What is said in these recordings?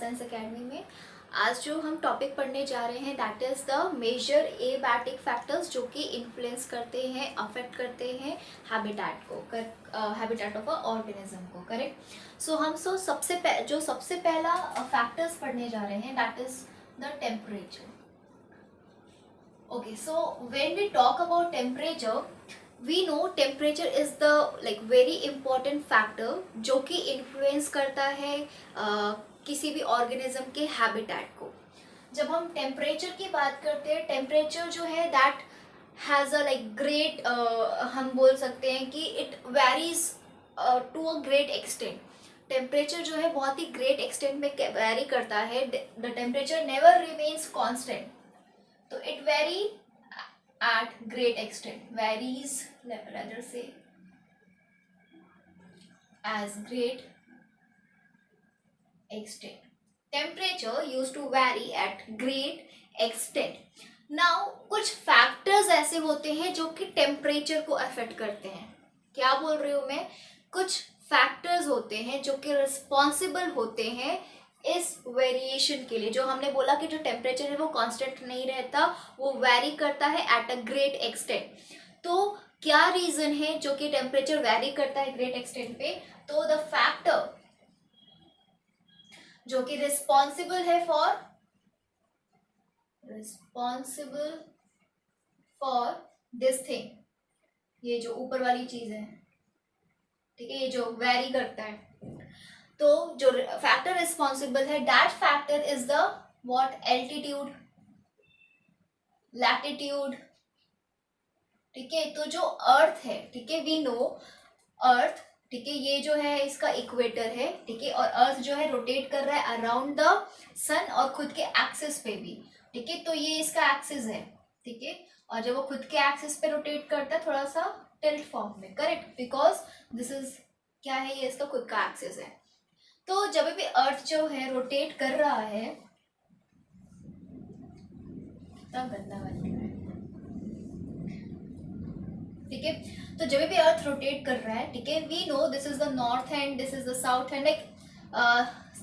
Science academy में। आज जो हम टॉपिक पढ़ने जा रहे हैं that is the major abiotic factors जो कि इन्फ्लुएंस करते हैं, अफेक्ट करते हैं हैबिटेट ऑफ अ ऑर्गेनिज्म को। करेक्ट। सो हम सबसे पहला फैक्टर्स पढ़ने जा रहे हैं that is the temperature. Okay, so when we talk about temperature we know temperature is the very important factor जो कि इन्फ्लुएंस करता है किसी भी ऑर्गेनिज्म के हैबिटेट को। जब हम टेम्परेचर की बात करते हैं, टेम्परेचर जो है दैट हैज़ अ ग्रेट, हम बोल सकते हैं कि it varies to a great extent. Temperature जो है बहुत ही ग्रेट एक्सटेंट में वेरी करता है। The temperature never remains constant, तो it vary at great extent, varies, rather say as great extent. Temperature used to vary at great extent. Now कुछ factors ऐसे होते हैं जो कि टेम्परेचर को अफेक्ट करते हैं। क्या बोल रही हूँ मैं? कुछ फैक्टर्स होते हैं जो कि रिस्पॉन्सिबल होते हैं इस वेरिएशन के लिए। जो हमने बोला कि जो टेम्परेचर है वो कांस्टेंट नहीं रहता, वो वेरी करता है एट अ ग्रेट एक्सटेंट। तो क्या रीजन है जो कि टेम्परेचर वेरी करता है ग्रेट एक्सटेंट पे? तो द फैक्टर जो कि रिस्पॉन्सिबल है फॉर दिस थिंग, ये जो ऊपर वाली चीज है, ठीक है, ये जो वेरी करता है, तो जो फैक्टर रिस्पॉन्सिबल है that factor is the what? Altitude, latitude. ठीक है, तो जो अर्थ है, ठीक है, वी नो अर्थ, ठीक है, ये जो है इसका इक्वेटर है, ठीक है, और अर्थ जो है रोटेट कर रहा है अराउंड द सन और खुद के एक्सिस पे भी, ठीक है, तो ये इसका एक्सिस है, ठीक है, और जब वो खुद के एक्सिस पे रोटेट करता है थोड़ा सा टिल्ट फॉर्म में, करेक्ट, बिकॉज दिस इज क्या है, ये इसका खुद का एक्सिस है। तो जब भी अर्थ जो है रोटेट कर रहा है, कितना गंदा बन रहा है, ठीक है, तो जब भी अर्थ रोटेट कर रहा है, ठीक है, we know this is the north end this is the south end,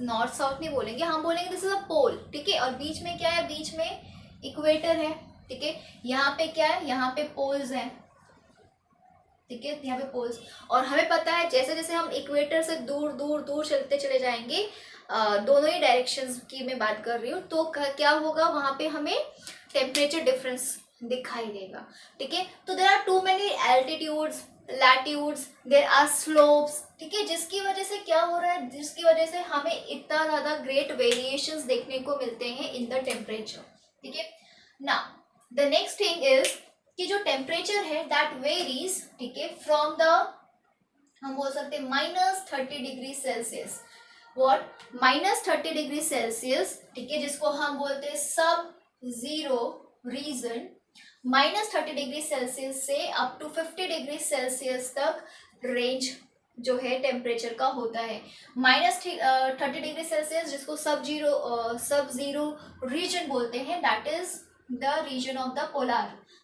north south नहीं बोलेंगे, हम बोलेंगे दिस इज अ पोल, ठीक है, और बीच में क्या है? बीच में इक्वेटर है, ठीक है, यहाँ पे क्या है? यहाँ पे पोल्स हैं, ठीक है, यहाँ पे पोल्स। और हमें पता है जैसे जैसे हम इक्वेटर से दूर दूर दूर चलते चले जाएंगे, दोनों ही डायरेक्शंस की मैं बात कर रही हूँ, तो क्या होगा? वहां पे हमें टेम्परेचर डिफरेंस दिखाई देगा, ठीक है। तो there are too many altitudes, latitudes, there are slopes, ठीक है, जिसकी वजह से क्या हो रहा है, जिसकी वजह से हमें इतना ज्यादा ग्रेट वेरिएशंस देखने को मिलते हैं इन द टेम्परेचर, ठीक है। Now the next thing is कि जो टेम्परेचर है दैट वेरीज, ठीक है, फ्रॉम द, हम बोल सकते हैं -30°C, व्हाट? -30°C, ठीक है, जिसको हम बोलते हैं सब जीरो रीजन। -30°C से अप टू 50°C तक रेंज जो है टेम्परेचर का होता है। -30°C जिसको सब जीरो रीजन बोलते हैं that is the region of the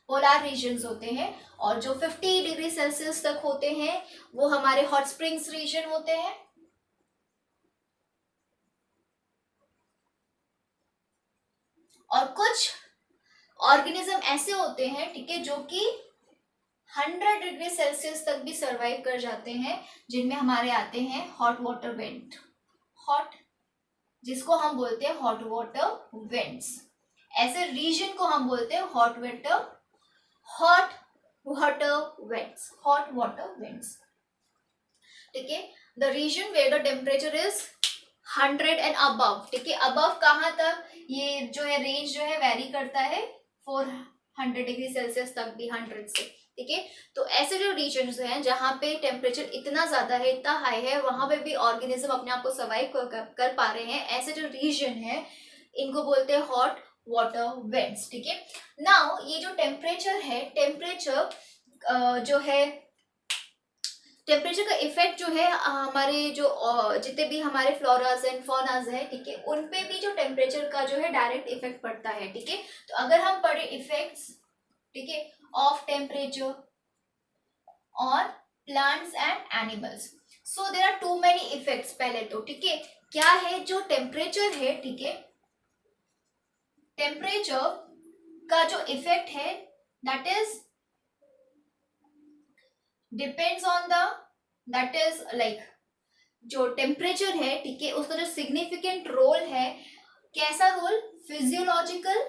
polar regions होते हैं, और जो 50°C तक होते हैं वो हमारे हॉट स्प्रिंग्स रीजन होते हैं। और कुछ ऑर्गेनिज्म ऐसे होते हैं, ठीक है, जो कि 100°C तक भी सरवाइव कर जाते हैं, जिनमें हमारे आते हैं हॉट वाटर वेंट, जिसको हम बोलते हैं हॉट वाटर वेंट्स। ऐसे रीजन को हम बोलते हैं हॉट वाटर वेंट्स, ठीक है। The region where the temperature is 100 and above, ठीक है, अबव कहाँ तक? ये जो है रेंज जो है वेरी करता है 400°C तक भी, 100 से, ठीक है। तो ऐसे जो रीजन्स हैं जहाँ पे टेम्परेचर इतना ज्यादा है, इतना हाई है, वहां पे भी ऑर्गेनिज्म अपने आप को सर्वाइव कर पा रहे हैं, ऐसे जो रीजन है इनको बोलते हैं हॉट वाटर वेंट्स, ठीक है। नाउ ये जो टेम्परेचर है, टेम्परेचर जो है, टेम्परेचर का इफेक्ट जो है हमारे जो जितने भी हमारे फ्लोराज एंड फौनाज है, ठीक है, उन पे भी जो टेम्परेचर का जो है डायरेक्ट इफेक्ट पड़ता है, ठीक है। तो अगर हम पढ़े इफेक्ट्स, ठीक है, of temperature on plants and animals, so there are too many effects. पहले तो, ठीक है, क्या है जो टेम्परेचर है, ठीक है, टेम्परेचर का जो इफेक्ट है that is depends on the, that is like जो टेम्परेचर है, ठीक है, उसका जो सिग्निफिकेंट रोल है, कैसा role, physiological,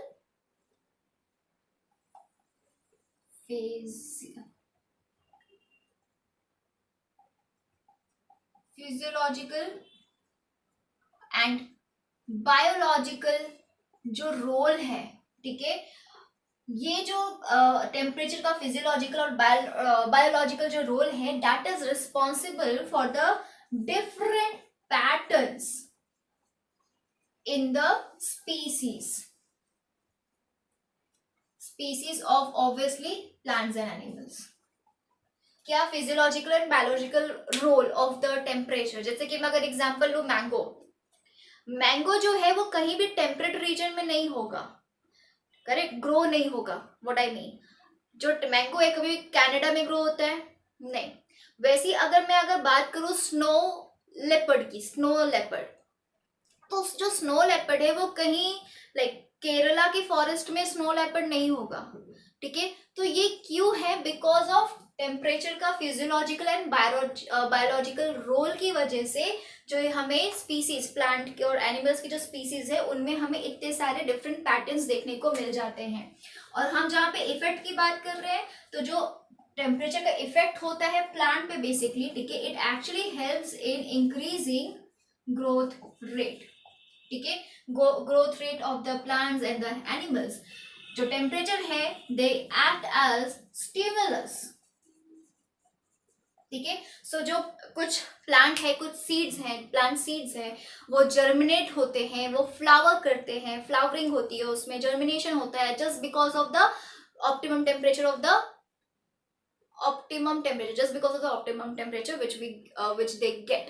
physiological and biological जो रोल है, ठीक है, ये जो टेम्परेचर का फिजियोलॉजिकल और बायोलॉजिकल जो रोल है that is responsible for the different patterns in the species of obviously plants and animals. क्या physiological and biological role of the temperature, जैसे कि मैं अगर एग्जांपल लूं, मैंगो जो है वो कहीं भी टेम्परेट रीजन में नहीं होगा, करेक्ट, ग्रो नहीं होगा, व्हाट आई मीन, जो मैंगो है कभी कनाडा में ग्रो होता है नहीं। वैसे अगर बात करूं स्नो लेपर्ड की, स्नो लेपर्ड, तो जो स्नो लेपर्ड है वो कहीं लाइक केरला की फॉरेस्ट में स्नो लेपर्ड नहीं होगा, ठीक है। तो ये क्यों है, बिकॉज ऑफ टेम्परेचर का फिजियोलॉजिकल एंड बायोलॉजिकल रोल की वजह से जो हमें स्पीसीज, प्लांट के और एनिमल्स की जो स्पीसीज है उनमें हमें इतने सारे डिफरेंट पैटर्न्स देखने को मिल जाते हैं। और हम जहाँ पे इफेक्ट की बात कर रहे हैं, तो जो टेम्परेचर का इफेक्ट होता है प्लांट पे बेसिकली, ठीक है, it actually helps in increasing growth rate, ठीक है, growth rate of the plants and the animals. जो टेम्परेचर है दे एक्ट एज स्टिमुलस, ठीक है। सो जो कुछ प्लांट है, कुछ सीड्स हैं, प्लांट सीड्स हैं, वो जर्मिनेट होते हैं, वो फ्लावर करते हैं, फ्लावरिंग होती है, उसमें जर्मिनेशन होता है just because of the optimum temperature of the just because of the optimum temperature which they get।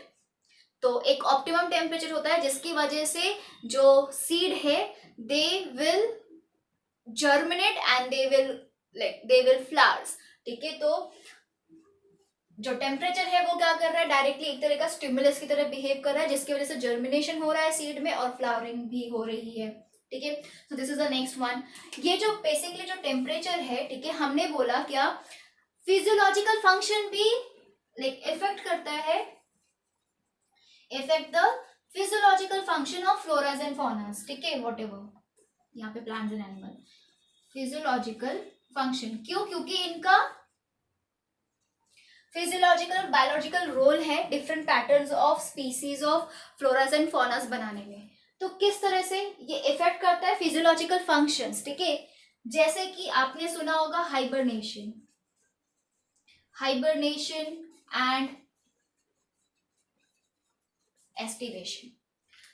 तो एक ऑप्टिमम टेम्परेचर होता है जिसकी वजह से जो सीड है they will germinate and they will flowers, ठीक है। तो जो टेम्परेचर है वो क्या कर रहा है, डायरेक्टली एक तरह का स्टिमुलस की तरह बिहेव कर रहा है, जिसकी वजह से जर्मिनेशन हो रहा है सीड में और फ्लावरिंग भी हो रही है, ठीक है। So this is the next one. ये जो बेसिकली जो टेम्परेचर है, ठीक है, हमने बोला क्या फिजियोलॉजिकल फंक्शन भी लाइक इफेक्ट करता है, affect the physiological function of floras and faunas, ठीक है, वॉट एवर, यहाँ पे plants and animal, physiological function, क्यों, क्योंकि इनका फिजियोलॉजिकल और बायोलॉजिकल रोल है different patterns of species of floras and faunas बनाने में। तो किस तरह से ये इफेक्ट करता है फिजियोलॉजिकल फंक्शंस, ठीक है, जैसे कि आपने सुना होगा हाइबरनेशन एंड एस्टिवेशन,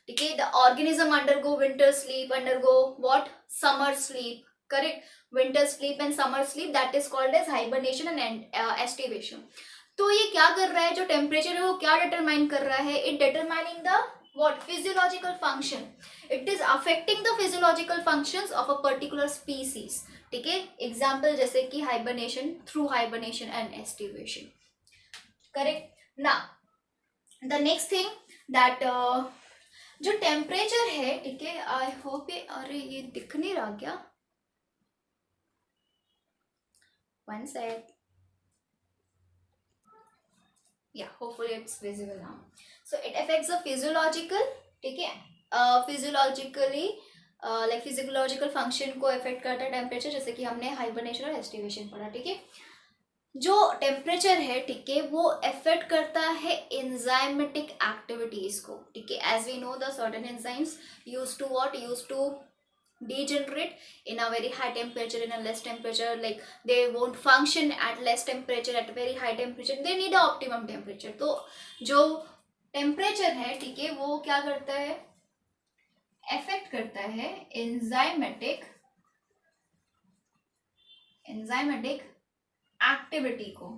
ठीक है। The organism undergo winter sleep, undergo what, summer sleep, correct, winter sleep and summer sleep, that is called as hibernation and aestivation. तो ये क्या कर रहा है, जो टेम्परेचर है वो क्या डिटरमाइन कर रहा है, it determining the what physiological function, it is affecting the physiological functions of a particular species, ठीक है। एग्जाम्पल जैसे कि hibernation, through hibernation and aestivation, correct. ना द नेक्स्ट थिंग दैट जो टेम्परेचर है, ठीक है, आई होप ये, अरे ये दिख नहीं रहा क्या, one sec, yeah, hopefully it's visible now। So it affects the physiological, ठीक है, physiologically like physiological function को affect करता है टेम्परेचर, जैसे कि हमने हाइबरनेशन और एस्टिवेशन पढ़ा, ठीक है। जो टेम्परेचर है, ठीक है, वो अफेक्ट करता है एंजाइमेटिक एक्टिविटीज को, ठीक है। As we know the certain enzymes use to degenerate in a very high temperature, in a less temperature, like they won't function at less temperature, at very high temperature, they need a optimum temperature। तो जो temperature है, ठीक है, वो क्या करता है, affect करता है एंजाइमेटिक एक्टिविटी को,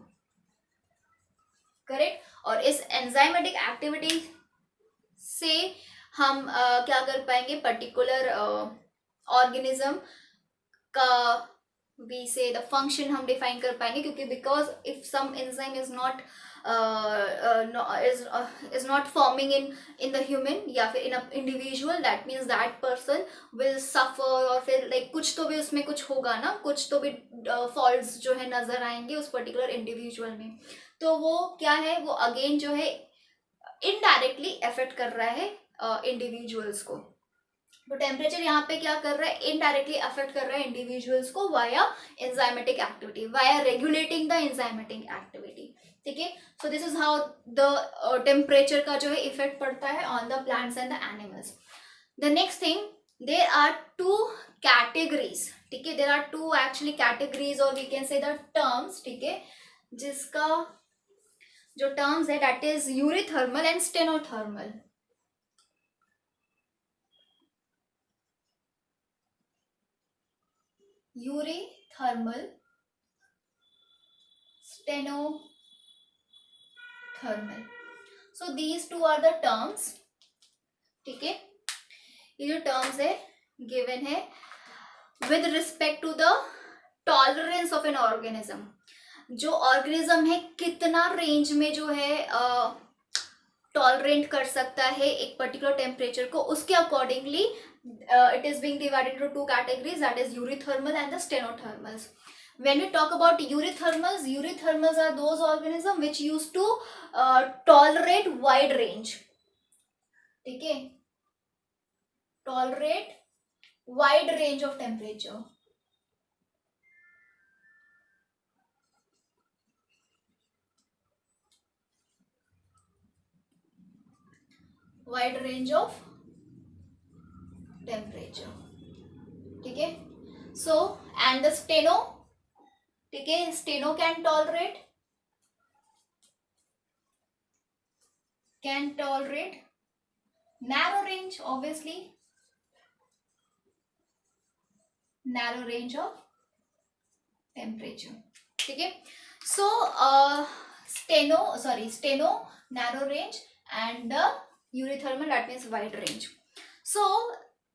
करेक्ट। और इस एंजाइमेटिक एक्टिविटी से हम क्या कर पाएंगे, पर्टिकुलर ऑर्गेनिज्म का वी से द फंक्शन हम डिफाइन कर पाएंगे, क्योंकि because if some enzyme is not is not forming in the human या फिर in a individual, that means that person will suffer, और फिर like कुछ तो भी उसमें कुछ होगा ना, कुछ तो भी faults जो है नजर आएंगे उस पर्टिकुलर इंडिविजुअल में। तो वो क्या है, वो अगेन जो है इनडायरेक्टली अफेक्ट कर रहा है इंडिविजुअल्स को। तो टेम्परेचर यहाँ पे क्या कर रहा है, इनडायरेक्टली अफेक्ट कर रहा है इंडिविजुअल्स को via enzymatic activity, via regulating the enzymatic activity. ठीक है, so this is how the temperature का जो है इफेक्ट पड़ता है on the plants and the animals. The next thing, there are two categories, ठीक है, there are two actually categories और we can say the terms, ठीक है, जिसका जो टर्म्स है that is eurythermal and stenothermal. Eurythermal, stenothermal, so these two are the terms. ठीक है, ये जो टर्म्स है गिवन है with respect to the tolerance of an organism. जो ऑर्गेनिज्म है कितना रेंज में जो है टॉलरेंट कर सकता है एक पर्टिकुलर टेम्परेचर को, उसके accordingly it is being divided into two categories, that is eurythermal and the stenothermals. When we talk about eurythermals, eurythermals are those organisms which used to tolerate wide range, ठीक है, tolerate wide range of temperature, wide range of temperature, ठीक है। So and the steno, ठीक है, steno can tolerate narrow range, obviously narrow range of temperature, ठीक है। So steno narrow range and the eurythermal that means wide range। So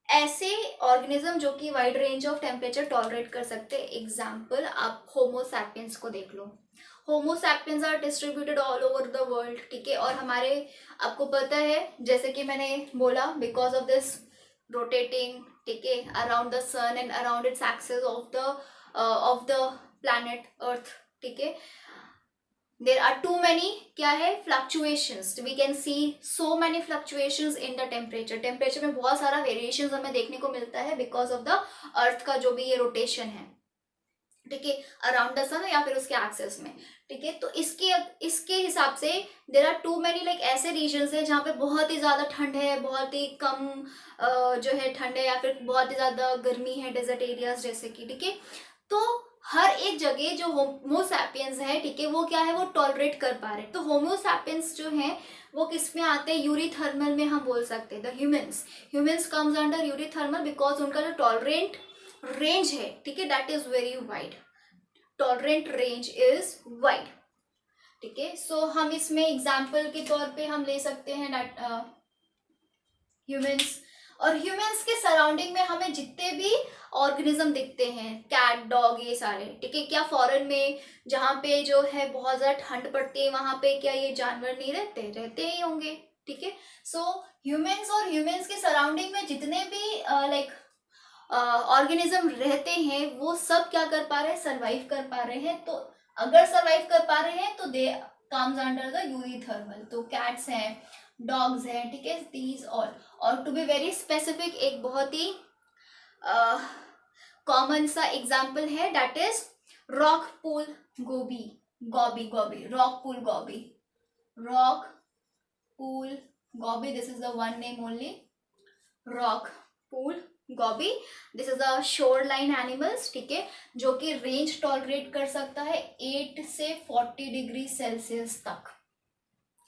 ऐसे organism जो कि wide range of temperature tolerate कर सकते हैं, एग्जाम्पल आप होमो सैपियंस को देख लो। Homo sapiens are distributed all over the world, ठीक है, और हमारे आपको पता है जैसे कि मैंने बोला बिकॉज ऑफ दिस रोटेटिंग, ठीक है, around the sun and around its axis of the planet Earth, ठीक है, देर आर टू मैनी क्या है fluctuations, we can see so many fluctuations in the temperature. Temperature में बहुत सारा वेरिएशंस हमें देखने को मिलता है बिकॉज ऑफ द अर्थ का जो भी ये रोटेशन है, ठीक है, अराउंड द सन या फिर उसके एक्सेस में, ठीक है। तो इसके हिसाब से there are too many like ऐसे रीजन्स है जहाँ पे बहुत ही ज़्यादा ठंड है, बहुत ही कम जो है ठंड है, या फिर बहुत ही ज़्यादा गर्मी है, डेजर्ट एरियाज जैसे कि, ठीक है। तो हर एक जगह जो होमो सैपियंस है, ठीक है, वो क्या है, वो टॉलरेट कर पा रहे हैं। तो होमो सैपियंस जो है वो किस में आते हैं, यूरिथर्मल में हम बोल सकते हैं। The humans comes under eurythermal because उनका जो टॉलरेंट रेंज है, ठीक है, that is very wide, tolerant range is wide, ठीक है। सो हम इसमें एग्जाम्पल के तौर पे हम ले सकते हैं दैट ह्यूमंस, और ह्यूमंस के सराउंडिंग में हमें जितने भी ऑर्गेनिज्म दिखते हैं, कैट, डॉग, ये सारे, ठीक है। क्या फॉरेन में जहाँ पे जो है बहुत ज़्यादा ठंड पड़ती है वहाँ पे क्या ये जानवर नहीं रहते ही होंगे, ठीक है। सो ह्यूमंस और ह्यूमंस के सराउंडिंग में जितने भी लाइक ऑर्गेनिज्म रहते हैं वो सब क्या कर पा रहे हैं, सर्वाइव कर पा रहे हैं। तो अगर सर्वाइव कर पा रहे हैं तो दे कम्स अंडर द यूरिथर्मल। तो कैट्स हैं, डॉग्स हैं, ठीक है, दीज ऑल। और टू बी वेरी स्पेसिफिक एक बहुत ही कॉमन सा एग्जाम्पल है that is rock pool Gobi, rock pool Gobi, this is the one name only, rock pool Gobi. This is the shore line animals, ठीक है, जो कि range tolerate कर सकता है 8 से 40 डिग्री सेल्सियस तक,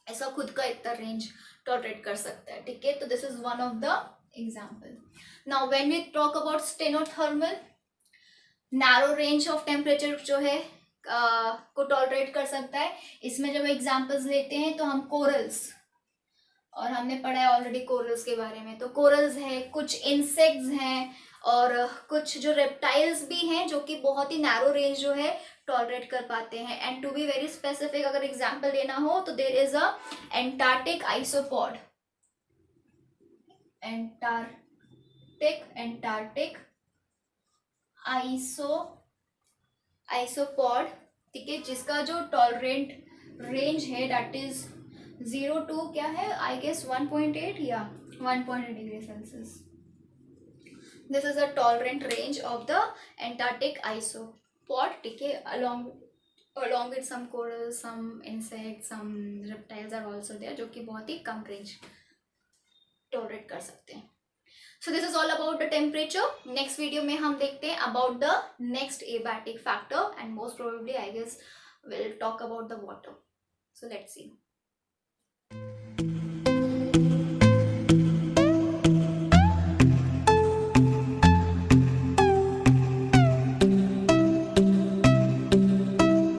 ऐसा खुद का इतना रेंज टॉलरेट कर सकता है, ठीक है। तो this is one of the example. Now when we talk about stenothermal, narrow range of temperature जो है को टॉलरेट कर सकता है। इसमें जब एग्जाम्पल्स लेते हैं तो हम कोरल्स, और हमने पढ़ा है ऑलरेडी कोरल्स के बारे में, तो कोरल्स है, कुछ इंसेक्ट्स हैं, और कुछ जो रेप्टाइल्स भी हैं जो कि बहुत ही नैरो रेंज जो है टॉलरेट कर पाते हैं. And to be very specific अगर एग्जाम्पल लेना हो तो there is a Antarctic isopod. Antarctic isopod, ठीक है, जिसका जो टॉलरेंट रेंज है दैट इज 0 to क्या है, आई गेस 1.8 या 1.8 degree Celsius. This is the tolerant range of the Antarctic isopod, ठीक है. along with some corals, some insects, some reptiles are also there जो कि बहुत ही कम रेंज टॉलरेट कर सकते हैं. So this is all about the temperature. Next video में हम देखते हैं about the next abiotic factor and most probably I guess will talk about the water. So let's C.